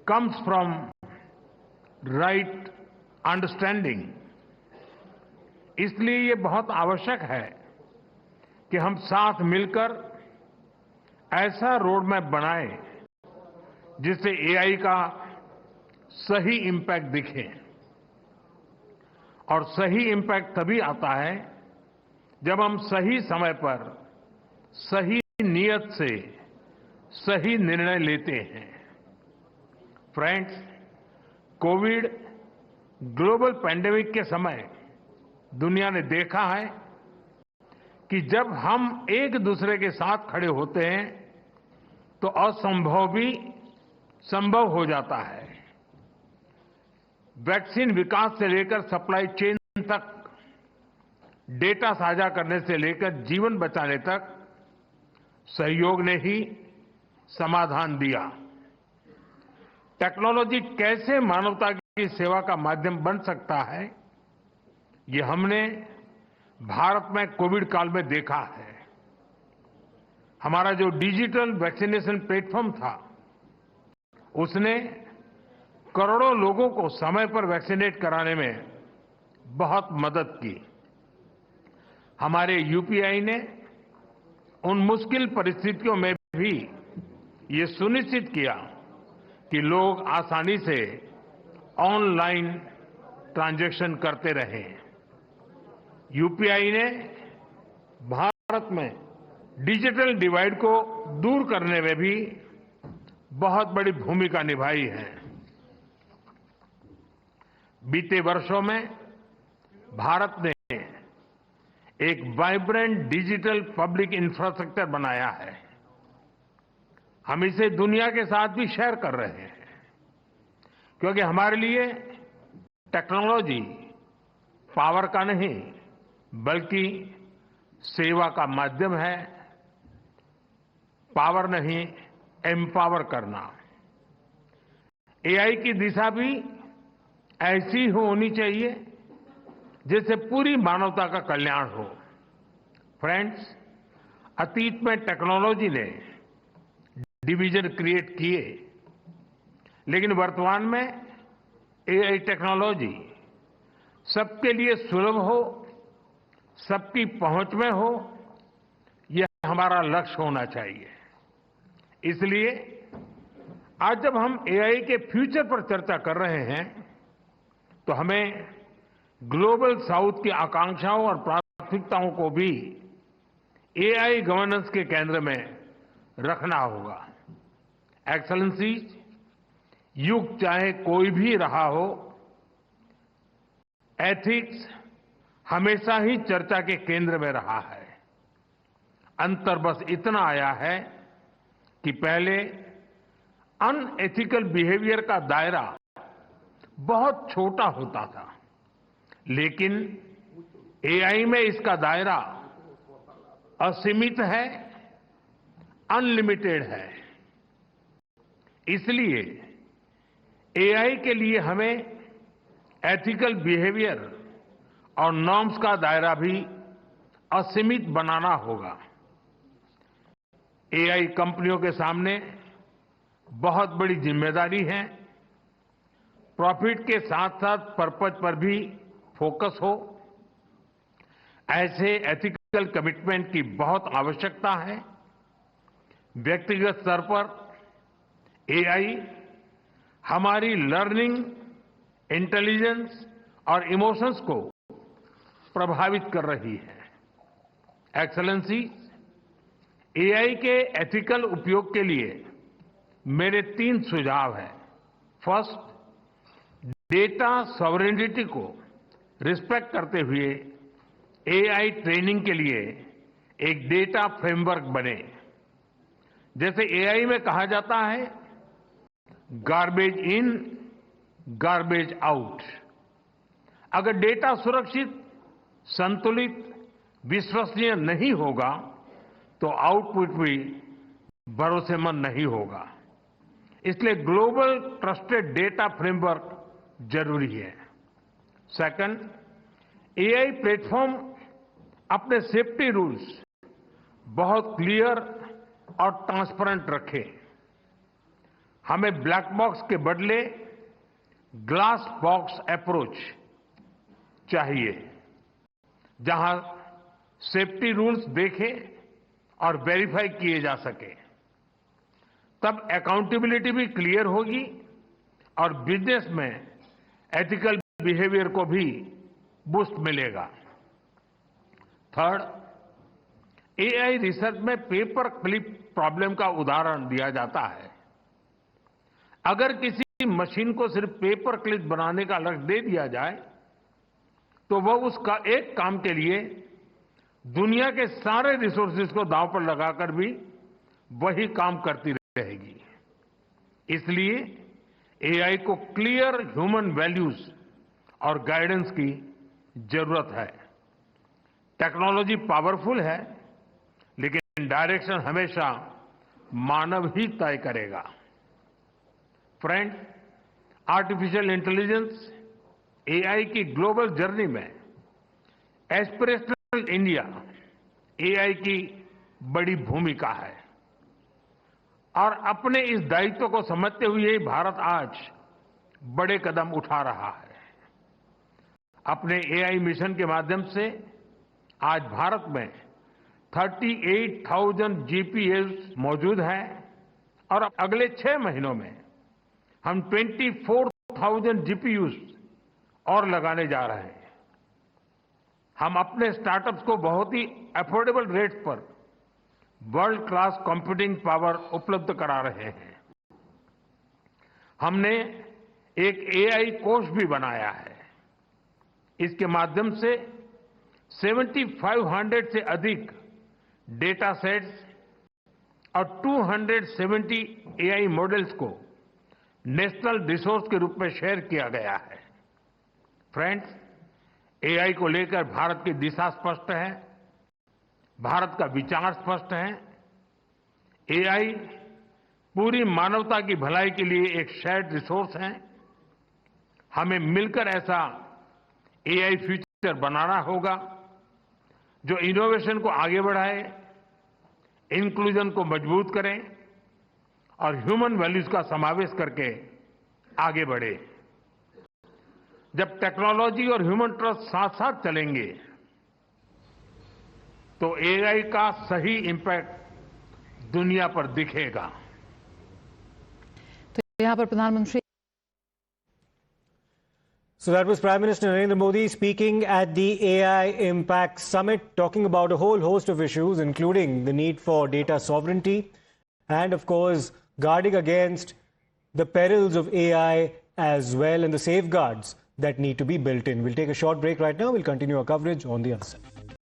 comes from right understanding. इसलिए ये बहुत आवश्यक है कि हम साथ मिलकर ऐसा रोड मैप बनाएं जिससे एआई का सही इम्पैक्ट दिखे। और सही इम्पैक्ट तभी आता है जब हम सही समय पर सही नीयत से सही निर्णय लेते हैं। फ्रेंड्स, कोविड ग्लोबल पैंडेमिक के समय दुनिया ने देखा है कि जब हम एक दूसरे के साथ खड़े होते हैं तो असंभव भी संभव हो जाता है। वैक्सीन विकास से लेकर सप्लाई चेन तक, डेटा साझा करने से लेकर जीवन बचाने तक सहयोग ने ही समाधान दिया। टेक्नोलॉजी कैसे मानवता की सेवा का माध्यम बन सकता है, ये हमने भारत में कोविड काल में देखा है। हमारा जो डिजिटल वैक्सीनेशन प्लेटफॉर्म था, उसने करोड़ों लोगों को समय पर वैक्सीनेट कराने में बहुत मदद की। हमारे यूपीआई ने उन मुश्किल परिस्थितियों में भी ये सुनिश्चित किया कि लोग आसानी से ऑनलाइन ट्रांजैक्शन करते रहे। यूपीआई ने भारत में डिजिटल डिवाइड को दूर करने में भी बहुत बड़ी भूमिका निभाई है। बीते वर्षों में भारत ने एक वाइब्रेंट डिजिटल पब्लिक इंफ्रास्ट्रक्चर बनाया है। हम इसे दुनिया के साथ भी शेयर कर रहे हैं, क्योंकि हमारे लिए टेक्नोलॉजी पावर का नहीं बल्कि सेवा का माध्यम है। पावर नहीं, एम्पावर करना। एआई की दिशा भी ऐसी होनी चाहिए जिससे पूरी मानवता का कल्याण हो। फ्रेंड्स, अतीत में टेक्नोलॉजी ने डिवीजन क्रिएट किए, लेकिन वर्तमान में एआई टेक्नोलॉजी सबके लिए सुलभ हो, सबकी पहुंच में हो, यह हमारा लक्ष्य होना चाहिए। इसलिए आज जब हम एआई के फ्यूचर पर चर्चा कर रहे हैं तो हमें ग्लोबल साउथ की आकांक्षाओं और प्राथमिकताओं को भी एआई गवर्नेंस के केंद्र में रखना होगा। एक्सेलेंसीज, युग चाहे कोई भी रहा हो, एथिक्स हमेशा ही चर्चा के केंद्र में रहा है। अंतर बस इतना आया है कि पहले अनएथिकल बिहेवियर का दायरा बहुत छोटा होता था, लेकिन एआई में इसका दायरा असीमित है, अनलिमिटेड है। इसलिए एआई के लिए हमें एथिकल बिहेवियर और नॉर्म्स का दायरा भी असीमित बनाना होगा। एआई कंपनियों के सामने बहुत बड़ी जिम्मेदारी है। प्रॉफिट के साथ साथ पर्पज पर भी फोकस हो, ऐसे एथिकल कमिटमेंट की बहुत आवश्यकता है। व्यक्तिगत स्तर पर एआई हमारी लर्निंग, इंटेलिजेंस और इमोशंस को प्रभावित कर रही है। एक्सेलेंसी, एआई के एथिकल उपयोग के लिए मेरे 3 सुझाव हैं। फर्स्ट, डेटा सॉवरेनिटी को रिस्पेक्ट करते हुए एआई ट्रेनिंग के लिए एक डेटा फ्रेमवर्क बने। जैसे एआई में कहा जाता है, गार्बेज इन, गार्बेज आउट। अगर डेटा सुरक्षित, संतुलित, विश्वसनीय नहीं होगा तो आउटपुट भी भरोसेमंद नहीं होगा। इसलिए ग्लोबल ट्रस्टेड डेटा फ्रेमवर्क जरूरी है। सेकंड, एआई प्लेटफॉर्म अपने सेफ्टी रूल्स बहुत क्लियर और ट्रांसपेरेंट रखे। हमें ब्लैक बॉक्स के बदले ग्लास बॉक्स अप्रोच चाहिए, जहां सेफ्टी रूल्स देखे और वेरीफाई किए जा सके। तब अकाउंटेबिलिटी भी क्लियर होगी और बिजनेस में एथिकल बिहेवियर को भी बूस्ट मिलेगा। थर्ड, एआई रिसर्च में पेपर क्लिप प्रॉब्लम का उदाहरण दिया जाता है। अगर किसी मशीन को सिर्फ पेपर क्लिप बनाने का लक्ष्य दे दिया जाए तो वह उसका एक काम के लिए दुनिया के सारे रिसोर्सेज को दांव पर लगाकर भी वही काम करती रहेगी। इसलिए एआई को क्लियर ह्यूमन वैल्यूज और गाइडेंस की जरूरत है। टेक्नोलॉजी पावरफुल है, लेकिन डायरेक्शन हमेशा मानव ही तय करेगा। फ्रेंड, आर्टिफिशियल इंटेलिजेंस एआई की ग्लोबल जर्नी में एस्पिरेशनल इंडिया एआई की बड़ी भूमिका है और अपने इस दायित्व को समझते हुए भारत आज बड़े कदम उठा रहा है। अपने एआई मिशन के माध्यम से आज भारत में 38,000 जीपीएस मौजूद हैं और अगले 6 महीनों में हम 24,000 जीपीयूज और लगाने जा रहे हैं। हम अपने स्टार्टअप्स को बहुत ही अफोर्डेबल रेट्स पर वर्ल्ड क्लास कंप्यूटिंग पावर उपलब्ध करा रहे हैं। हमने एक एआई कोष भी बनाया है। इसके माध्यम से 7,500 से अधिक डेटा सेट्स और 270 एआई मॉडल्स को नेशनल रिसोर्स के रूप में शेयर किया गया है। फ्रेंड्स, एआई को लेकर भारत की दिशा स्पष्ट है, भारत का विचार स्पष्ट है। एआई पूरी मानवता की भलाई के लिए एक शेयर्ड रिसोर्स है। हमें मिलकर ऐसा एआई फ्यूचर बनाना होगा जो इनोवेशन को आगे बढ़ाए, इंक्लूजन को मजबूत करें और ह्यूमन वैल्यूज का समावेश करके आगे बढ़े। जब टेक्नोलॉजी और ह्यूमन ट्रस्ट साथ साथ चलेंगे तो एआई का सही इंपैक्ट दुनिया पर दिखेगा। तो यहां पर प्रधानमंत्री So that was Prime Minister Narendra Modi speaking at the AI Impact Summit, talking about a whole host of issues, including the need for data sovereignty and, of course, guarding against the perils of AI as well and the safeguards that need to be built in. We'll take a short break right now. We'll continue our coverage on the other side.